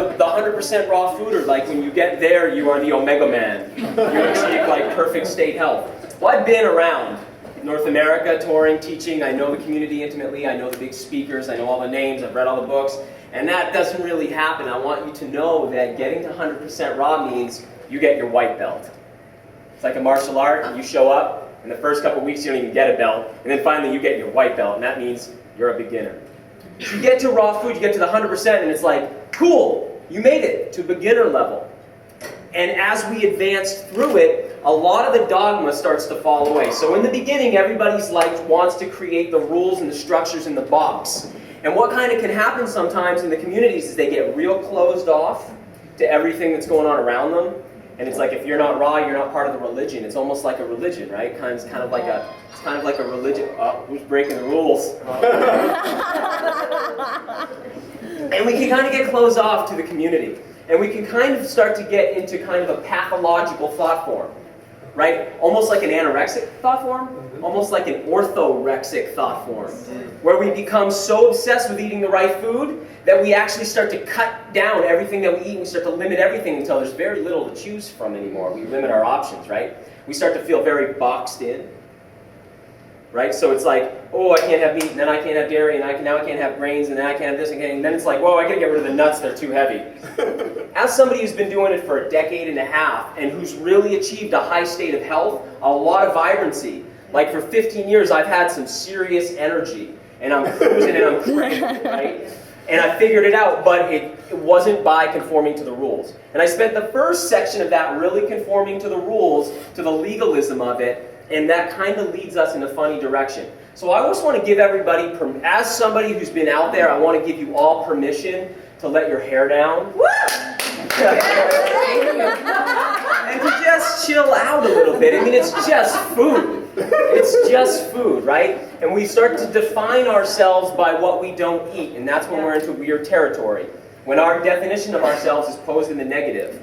the 100% raw food, or like when you get there, you are the Omega Man. You achieve like perfect state health. Well, I've been around North America, touring, teaching. I know the community intimately. I know the big speakers. I know all the names. I've read all the books. And that doesn't really happen. I want you to know that getting to 100% raw means you get your white belt. It's like a martial art. You show up, and the first couple weeks you don't even get a belt, and then finally you get your white belt, and that means you're a beginner. You get to raw food, you get to the 100%, and it's like, cool, you made it to beginner level. And as we advance through it, a lot of the dogma starts to fall away. So in the beginning, everybody's like wants to create the rules and the structures in the box. And what kind of can happen sometimes in the communities is they get real closed off to everything that's going on around them. And it's like if you're not raw, you're not part of the religion. It's almost like a religion, right? It's kind of like a religion. Oh, who's breaking the rules? And we can kind of get closed off to the community. And we can kind of start to get into kind of a pathological thought form, right? Almost like an anorexic thought form, almost like an orthorexic thought form, where we become so obsessed with eating the right food that we actually start to cut down everything that we eat, and we start to limit everything until there's very little to choose from anymore. We limit our options, right? We start to feel very boxed in, right? So it's like, oh, I can't have meat, and then I can't have dairy, and now I can't have grains, and then I can't have this, and then it's like, whoa, I gotta get rid of the nuts, they're too heavy. As somebody who's been doing it for a decade and a half, and who's really achieved a high state of health, a lot of vibrancy, like for 15 years I've had some serious energy, and I'm cruising and I'm crazy, right? And I figured it out, but it wasn't by conforming to the rules. And I spent the first section of that really conforming to the rules, to the legalism of it, and that kind of leads us in a funny direction. So I just want to give everybody, as somebody who's been out there, I want to give you all permission to let your hair down. Woo! And to just chill out a little bit. I mean, it's just food. It's just food, right? And we start to define ourselves by what we don't eat, and that's when we're into weird territory. When our definition of ourselves is posed in the negative.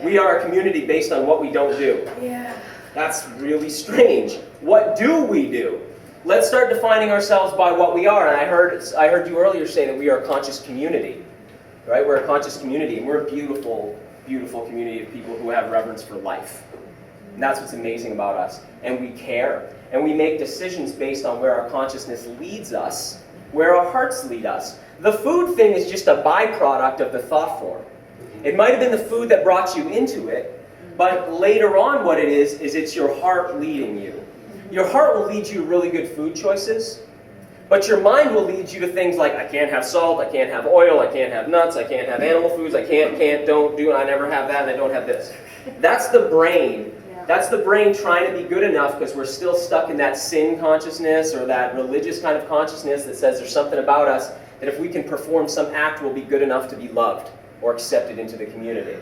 We are a community based on what we don't do. Yeah. That's really strange. What do we do? Let's start defining ourselves by what we are. And I heard you earlier say that we are a conscious community, right? We're a conscious community, and we're a beautiful, beautiful community of people who have reverence for life. And that's what's amazing about us. And we care. And we make decisions based on where our consciousness leads us, where our hearts lead us. The food thing is just a byproduct of the thought form. It might have been the food that brought you into it, but later on what it is it's your heart leading you. Your heart will lead you to really good food choices, but your mind will lead you to things like, I can't have salt, I can't have oil, I can't have nuts, I can't have animal foods, I can't, don't do, I never have that, and I don't have this. That's the brain. That's the brain trying to be good enough because we're still stuck in that sin consciousness or that religious kind of consciousness that says there's something about us that if we can perform some act, we'll be good enough to be loved or accepted into the community.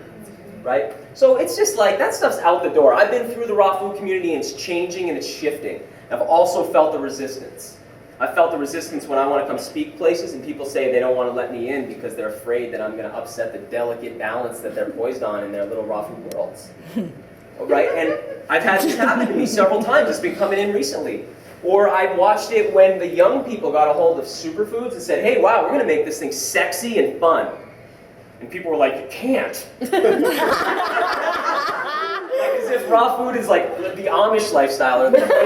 Right? So it's just like, that stuff's out the door. I've been through the raw food community and it's changing and it's shifting. I've also felt the resistance. I felt the resistance when I want to come speak places and people say they don't want to let me in because they're afraid that I'm going to upset the delicate balance that they're poised on in their little raw food worlds. Right? And I've had this happen to me several times. It's been coming in recently. Or I've watched it when the young people got a hold of superfoods and said, hey, wow, we're going to make this thing sexy and fun. And people were like, you can't. Like as if raw food is like the Amish lifestyle, or the Quakers.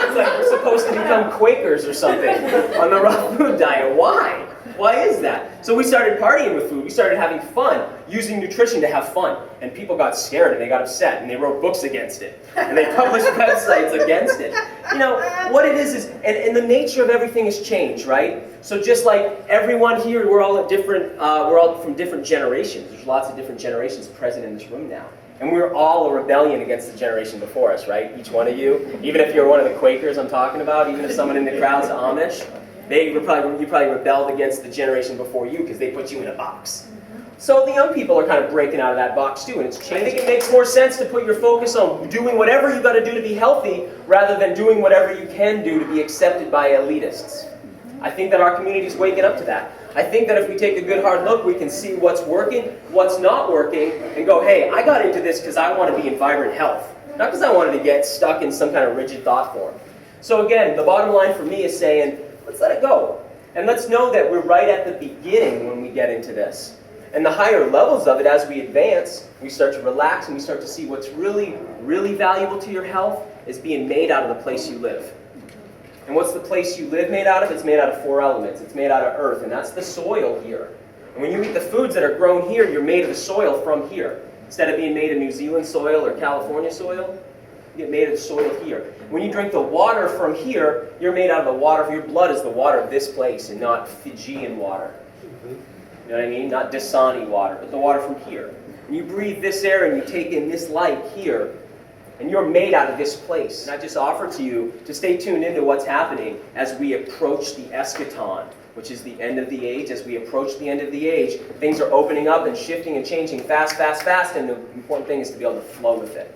It's like we're supposed to become Quakers or something on the raw food diet. Why? Why is that? So we started partying with food. We started having fun, using nutrition to have fun. And people got scared and they got upset and they wrote books against it. And they published websites against it. You know, what it is, and the nature of everything has changed, right? So just like everyone here, we're all from different generations. There's lots of different generations present in this room now. And we're all a rebellion against the generation before us, right? Each one of you. Even if you're one of the Quakers I'm talking about, even if someone in the crowd's Amish, you probably rebelled against the generation before you because they put you in a box. So the young people are kind of breaking out of that box too, and it's changing. I think it makes more sense to put your focus on doing whatever you got to do to be healthy rather than doing whatever you can do to be accepted by elitists. I think that our community is waking up to that. I think that if we take a good hard look, we can see what's working, what's not working, and go, hey, I got into this because I want to be in vibrant health, not because I wanted to get stuck in some kind of rigid thought form. So again, the bottom line for me is saying, let's let it go. And let's know that we're right at the beginning when we get into this. And the higher levels of it, as we advance, we start to relax and we start to see what's really, really valuable to your health is being made out of the place you live. And what's the place you live made out of? It's made out of 4 elements. It's made out of earth, and that's the soil here. And when you eat the foods that are grown here, you're made of the soil from here. Instead of being made of New Zealand soil or California soil, you get made of the soil here. When you drink the water from here, you're made out of the water. Your blood is the water of this place and not Fijian water. You know what I mean? Not Dasani water, but the water from here. And you breathe this air and you take in this light here, and you're made out of this place. And I just offer to you to stay tuned into what's happening as we approach the eschaton, which is the end of the age. As we approach the end of the age, things are opening up and shifting and changing fast, fast, fast, and the important thing is to be able to flow with it.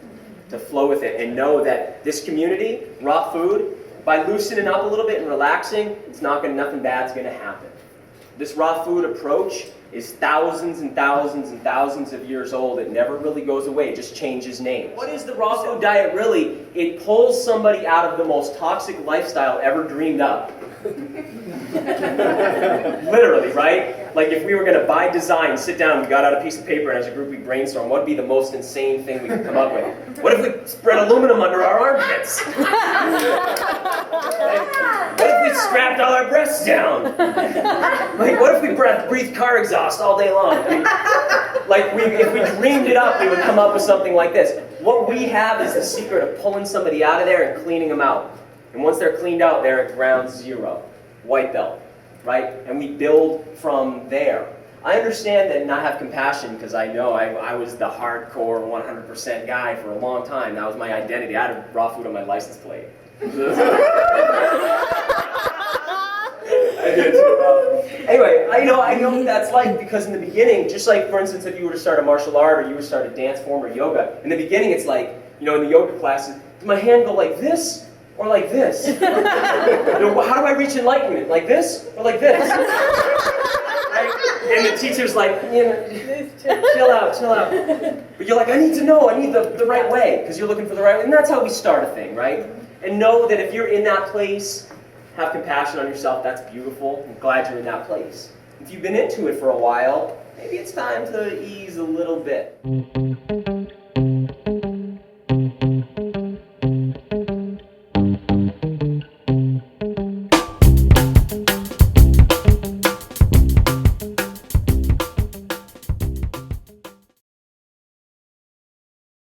To flow with it and know that this community, raw food, by loosening up a little bit and relaxing, nothing bad's going to happen. This raw food approach is thousands and thousands and thousands of years old. It never really goes away. It just changes names. What is the raw food diet really? It pulls somebody out of the most toxic lifestyle ever dreamed up. Literally, right? Like if we were going to, by design, sit down, we got out a piece of paper, and as a group we brainstorm, what would be the most insane thing we could come up with? What if we spread aluminum under our armpits? What if we strapped all our breasts down? Like, what if we breathed car exhaust all day long? If we dreamed it up, we would come up with something like this. What we have is the secret of pulling somebody out of there and cleaning them out. And once they're cleaned out, they're at ground zero, white belt, right? And we build from there. I understand and I have compassion because I know I was the hardcore 100% guy for a long time. That was my identity. I had raw food on my license plate. I did too. Anyway, I know what that's like because in the beginning, just like for instance, if you were to start a martial art or you were to start a dance form or yoga, in the beginning it's like, in the yoga classes, does my hand go like this or like this? How do I reach enlightenment? Like this or like this? Right? And the teacher's like, chill out. But you're like, I need to know, I need the right way, because you're looking for the right way. And that's how we start a thing, right? And know that if you're in that place, have compassion on yourself, that's beautiful. I'm glad you're in that place. If you've been into it for a while, maybe it's time to ease a little bit.